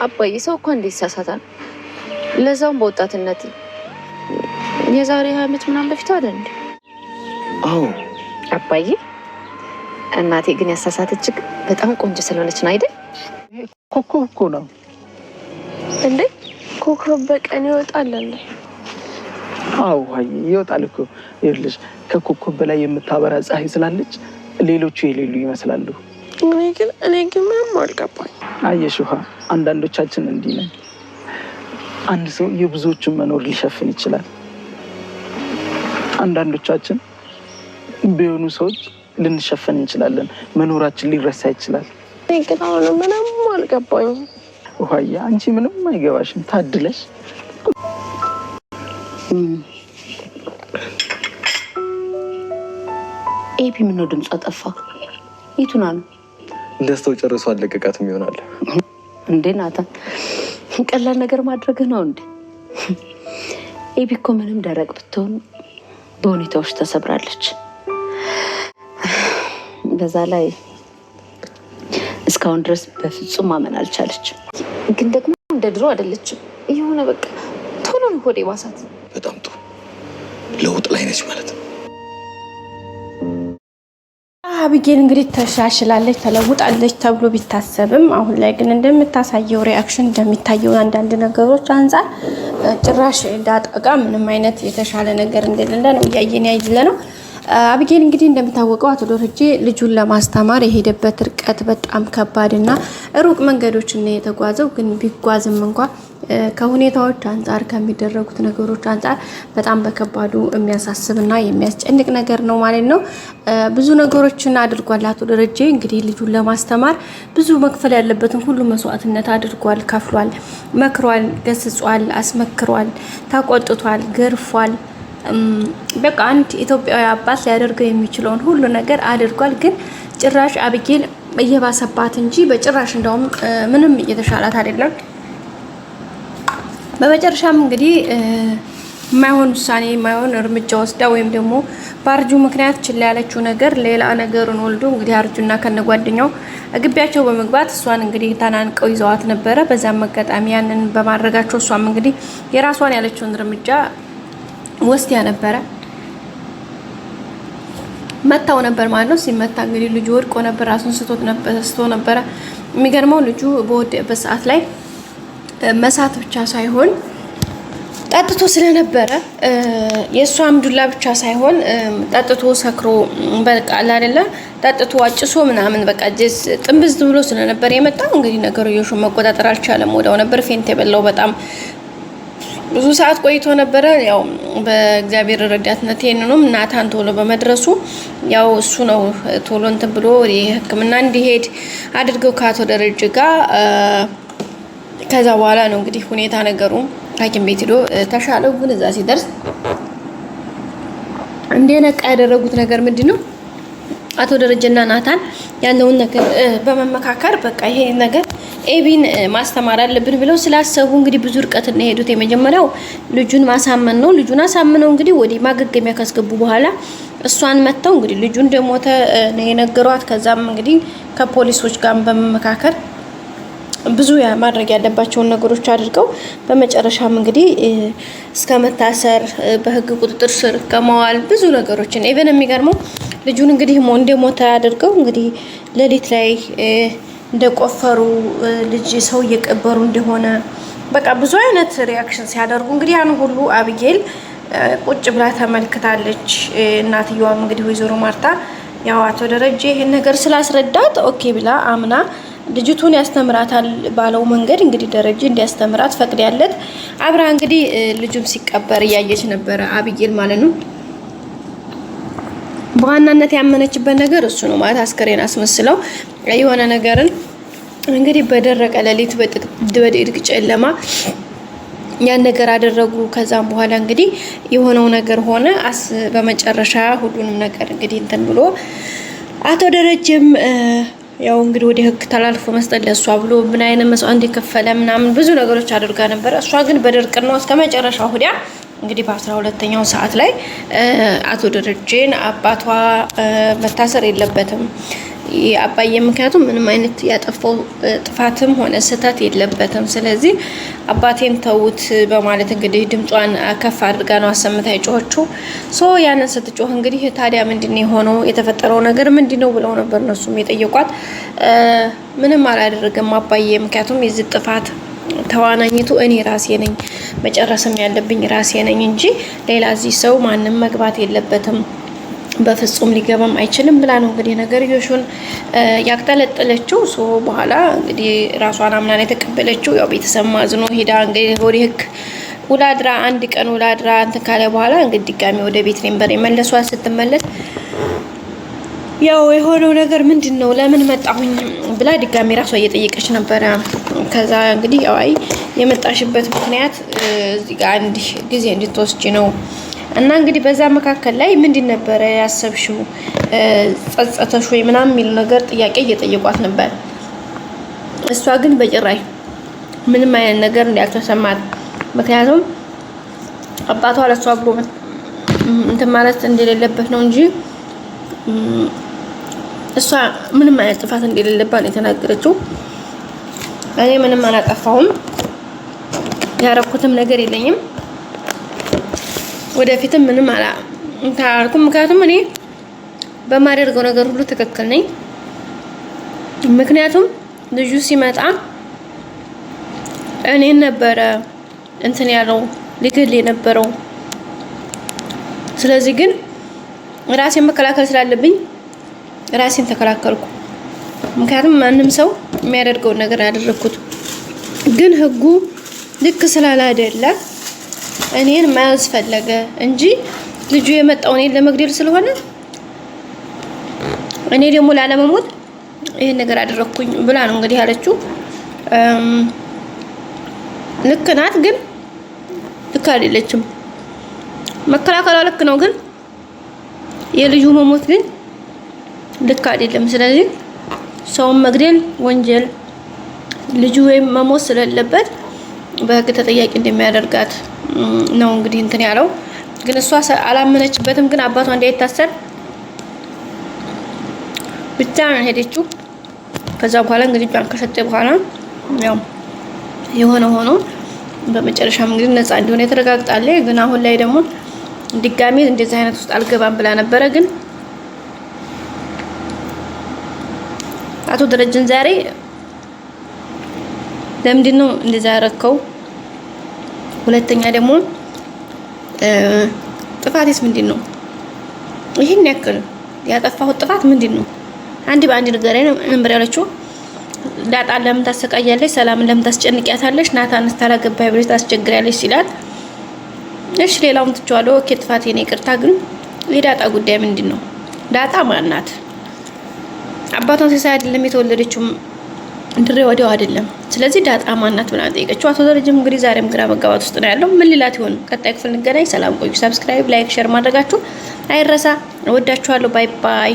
አባዬ ሰው እኮ እንዴት ይሳሳታል? ለዛውም በወጣትነት የዛሬ 20 ዓመት ምናምን በፊት አይደል እንዴ? አዎ አባዬ እናቴ ግን ያሳሳተች በጣም ቆንጆ ስለሆነች ነው አይደል? ኮከብ እኮ ነው እንዴ? ኮከብ በቀን ይወጣል እንዴ? አዎ ይወጣል እኮ። ይኸውልሽ ከኮከብ በላይ የምታበራ ፀሐይ ስላለች ሌሎቹ የሌሉ ይመስላሉ። እኔ ግን ምንም አልገባኝ። አየሽ ውሃ፣ አንዳንዶቻችን እንዲህ ነን። አንድ ሰው የብዙዎችን መኖር ሊሸፍን ይችላል። አንዳንዶቻችን በሆኑ ሰዎች ልንሸፈን እንችላለን። መኖራችን ሊረሳ ይችላል። እኔ ግን አሁን ምንም አልገባኝ። ውሃዬ አንቺ ምንም አይገባሽም። ታድለሽ። ኤፒ ምነው ድምጿ ጠፋ? የቱና ነው? ደስታው ጨርሶ አለቀቃትም ይሆናል እንዴ? ናታን ቀላል ነገር ማድረግ ነው እንዴ? ኤፒ እኮ ምንም ደረቅ ብትሆን በሁኔታዎች ተሰብራለች። በዛ ላይ እስካሁን ድረስ በፍጹም ማመን አልቻለች። ግን ደግሞ እንደ ድሮ አይደለችም። የሆነ በቃ ቶሎ ነው ሆዴ ባሳት። በጣም ጥሩ ለውጥ ላይ ነች ማለት ነው። አቢጌል እንግዲህ ተሻሽላለች ተለውጣለች ተብሎ ቢታሰብም አሁን ላይ ግን እንደምታሳየው ሪአክሽን እንደሚታየው አንዳንድ ነገሮች አንፃር ጭራሽ ዳጣጋ ምንም አይነት የተሻለ ነገር እንደሌለ ነው እያየን ያይለ ነው። አቢጌል እንግዲህ እንደምታወቀው አቶ ደረጀ ልጁን ለማስተማር የሄደበት ርቀት በጣም ከባድና ሩቅ መንገዶችን ነው የተጓዘው። ግን ቢጓዝም እንኳን ከሁኔታዎች አንፃር ከሚደረጉት ነገሮች አንፃር በጣም በከባዱ የሚያሳስብና የሚያስጨንቅ ነገር ነው ማለት ነው። ብዙ ነገሮችን አድርጓል አቶ ደረጀ እንግዲህ ልጁን ለማስተማር ብዙ መክፈል ያለበትን ሁሉ መስዋዕትነት አድርጓል፣ ከፍሏል፣ መክሯል፣ ገስጿል፣ አስመክሯል፣ ተቆጥቷል፣ ገርፏል። በቃ አንድ ኢትዮጵያዊ አባት ሊያደርገው የሚችለውን ሁሉ ነገር አድርጓል። ግን ጭራሽ አቢጌል እየባሰባት እንጂ በጭራሽ እንደውም ምንም እየተሻላት አይደለም። በመጨረሻም እንግዲህ የማይሆን ውሳኔ የማይሆን እርምጃ ወስዳ ወይም ደግሞ በአርጁ ምክንያት ችላ ያለችው ነገር ሌላ ነገርን ወልዶ እንግዲህ አርጁና ከነጓደኛው ግቢያቸው በመግባት እሷን እንግዲህ ተናንቀው ይዘዋት ነበረ። በዛም አጋጣሚ ያንን በማድረጋቸው እሷም እንግዲህ የራሷን ያለችውን እርምጃ ወስዲያ ነበረ መታው ነበር ማለት ነው። ሲመታ እንግዲህ ልጁ ወድቆ ነበር፣ ራሱን ስቶ ነበረ። የሚገርመው ልጁ በወደቀበት ሰዓት ላይ መሳት ብቻ ሳይሆን ጠጥቶ ስለነበረ የሷም ዱላ ብቻ ሳይሆን ጠጥቶ ሰክሮ በቃ አይደለ ጠጥቶ አጭሶ ምናምን በቃ ጥምብዝ ብሎ ስለነበር የመጣው እንግዲህ ነገርዮሹ መቆጣጠር አልቻለም። ወዳው ነበር ፌንት የበላው። በጣም ብዙ ሰዓት ቆይቶ ነበረ። ያው በእግዚአብሔር ረዳትነት ይሄንንም ናታን ቶሎ በመድረሱ ያው እሱ ነው ቶሎ እንትን ብሎ የሕክምና እንዲሄድ አድርገው ከአቶ ደረጀ ጋር ከዛ በኋላ ነው እንግዲህ ሁኔታ ነገሩ ሐኪም ቤት ሄዶ ተሻለው። ግን እዛ ሲደርስ እንደነቃ ያደረጉት ነገር ምንድነው? አቶ ደረጀና ናታን ያለውን ነገር በመመካከር በቃ ይሄ ነገር ኤቢን ማስተማር አለብን ብለው ስላሰቡ እንግዲህ ብዙ ርቀት ነው ሄዱት። የመጀመሪያው ልጁን ማሳመን ነው። ልጁን አሳምነው እንግዲህ ወዲህ ማገገሚያ ካስገቡ በኋላ እሷን መተው እንግዲህ ልጁ እንደሞተ ነው የነገሯት። ከዛም እንግዲህ ከፖሊሶች ጋር በመመካከር ብዙ ማድረግ ያለባቸውን ነገሮች አድርገው በመጨረሻም እንግዲህ እስከ መታሰር በህግ ቁጥጥር ስር ከመዋል ብዙ ነገሮችን ኢቨን የሚገርመው ልጁን እንግዲህ እንደሞተ አድርገው እንግዲህ ሌሊት ላይ እንደቆፈሩ ልጅ ሰው እየቀበሩ እንደሆነ በቃ ብዙ አይነት ሪአክሽን ሲያደርጉ እንግዲህ ያን ሁሉ አቢጌል ቁጭ ብላ ተመልክታለች። እናትየዋም እንግዲህ ወይዘሮ ማርታ ያው አቶ ደረጀ ይሄን ነገር ስላስረዳት ኦኬ ብላ አምና ልጅቱን ያስተምራታል ባለው መንገድ እንግዲህ ደረጀ እንዲያስተምራት ፈቅዳለት አብራ እንግዲህ ልጁም ሲቀበር እያየች ነበረ አቢጌል ማለት ነው። በዋናነት ያመነችበት ነገር እሱ ነው ማለት አስከሬን አስመስለው የሆነ ነገርን እንግዲህ በደረቀ ሌሊት በድቅድቅ ጨለማ ያን ነገር አደረጉ። ከዛም በኋላ እንግዲህ የሆነው ነገር ሆነ። በመጨረሻ ሁሉንም ነገር እንግዲህ እንትን ብሎ አቶ ደረጀም ያው እንግዲህ ወደ ህግ ተላልፎ መስጠት ለሷ ብሎ ምን አይነት መስዋዕት እንደከፈለ ምናምን ብዙ ነገሮች አድርጋ ነበር። እሷ ግን በድርቅናው እስከ መጨረሻው ሁዳ እንግዲህ በ12ኛው ሰዓት ላይ አቶ ደረጀን አባቷ መታሰር የለበትም አባዬ፣ ምክንያቱም ምንም አይነት ያጠፋው ጥፋትም ሆነ ስህተት የለበትም፣ ስለዚህ አባቴን ተውት በማለት እንግዲህ ድምጿን ከፍ አድርጋ ነው አሰምታ የጮኸችው። ያንን ስትጮህ እንግዲህ ታዲያ ምንድነው የሆነው የተፈጠረው ነገር ምንድነው ብለው ነበር እነሱም የጠየቋት። ምንም አላደረገም አባዬ፣ ምክንያቱም የዚህ ጥፋት ተዋናኝቱ እኔ ራሴ ነኝ፣ መጨረስም ያለብኝ ራሴ ነኝ እንጂ ሌላ እዚህ ሰው ማንም መግባት የለበትም፣ በፍጹም ሊገባም አይችልም ብላ ነው እንግዲህ ነገርዮሹን ያቅጠለጠለችው። በኋላ እንግዲህ ራሷን አምናን የተቀበለችው ያው ቤተሰብ ማዝኖ ሄዳ እንግዲህ ወደ ህግ ውላድራ አንድ ቀን ውላድራ እንትን ካለ በኋላ እንግዲህ ድጋሚ ወደ ቤት ነበር የመለሷት። ስትመለስ ያው የሆነው ነገር ምንድነው ለምን መጣሁኝ ብላ ድጋሚ ራሷ እየጠየቀች ነበረ። ከዛ እንግዲህ ያው አይ የመጣሽበት ምክንያት እዚህ ጋር አንድ ጊዜ እንድትወስጂ ነው እና እንግዲህ በዛ መካከል ላይ ምንድን ነበረ ያሰብሽው ጸጸተሽ ወይ ምናምን የሚል ነገር ጥያቄ እየጠየቋት ነበር። እሷ ግን በጭራሽ ምንም አይነት ነገር እንዳልተሰማት፣ ምክንያቱም አባቷ ለሷ ብሎ እንትን ማለት እንደሌለበት ነው እንጂ እሷ ምንም አይነት ጥፋት እንደሌለባት ነው የተናገረችው። እኔ ምንም አላጠፋሁም፣ ያረኩትም ነገር የለኝም፣ ወደፊትም ምንም አላልኩም፣ ምክንያቱም እኔ በማደርገው ነገር ሁሉ ትክክል ነኝ። ምክንያቱም ልጁ ሲመጣ እኔን ነበረ እንትን ያለው ሊገል የነበረው። ስለዚህ ግን ራሴን መከላከል ስላለብኝ ራሴን ተከላከልኩ። ምክንያቱም ማንም ሰው የሚያደርገውን ነገር ያደረኩት፣ ግን ህጉ ልክ ስላላደለ እኔን መያዝ ፈለገ እንጂ ልጁ የመጣው እኔን ለመግደል ስለሆነ እኔ ደግሞ ላለመሞት ይሄን ነገር አደረኩኝ ብላ ነው እንግዲህ ያለችው። ልክ ናት፣ ግን ልክ አይደለችም። መከላከሏ ልክ ነው፣ ግን የልጁ መሞት ግን ልክ አይደለም። ስለዚህ ሰውን መግደል ወንጀል፣ ልጁ ወይም መሞት ስለሌለበት በህግ ተጠያቂ እንደሚያደርጋት ነው እንግዲህ እንትን ያለው። ግን እሷ አላመነችበትም። ግን አባቷ እንዳይታሰር ብቻ ነው ሄደችው። ከዛ በኋላ እንግዲህ ጃን ከሰጠ በኋላ ያው የሆነ ሆኖ በመጨረሻም እንግዲህ ነፃ እንደሆነ የተረጋግጣለች። ግን አሁን ላይ ደግሞ ድጋሜ እንደዚህ አይነት ውስጥ አልገባም ብላ ነበረ። ግን አቶ ደረጀን ዛሬ ለምንድን ነው እንደዛ ያረከው? ሁለተኛ ደግሞ ጥፋትስ ምንድን ነው? ይሄን ያክል ያጠፋሁት ጥፋት ምንድን ነው? አንድ በአንድ ነገር ነበር ያለችው። ዳጣን ለምን ታሰቃያለሽ? ሰላምን ለምን ታስጨንቂያታለሽ? ናታንስ ታላገባይ ብለሽ ታስቸግሪያለሽ ሲላት፣ እሺ ሌላውን ትቼዋለሁ፣ ኦኬ ጥፋቴ ነው ይቅርታ። ግን የዳጣ ጉዳይ ምንድን ነው? ዳጣ ማናት? አባቷን ሲሳይ አይደለም የተወለደችው፣ ድሬ ወዲያው አይደለም። ስለዚህ ዳጣ ማናት ብላ ጠየቀችው። አቶ ደረጀም እንግዲህ ዛሬም ግራ መጋባት ውስጥ ነው ያለው። ምን ሊላት ይሆን? ቀጣይ ክፍል እንገናኝ። ሰላም ቆዩ። ሰብስክራይብ፣ ላይክ፣ ሼር ማድረጋችሁ አይረሳ። እወዳችኋለሁ። ባይ ባይ።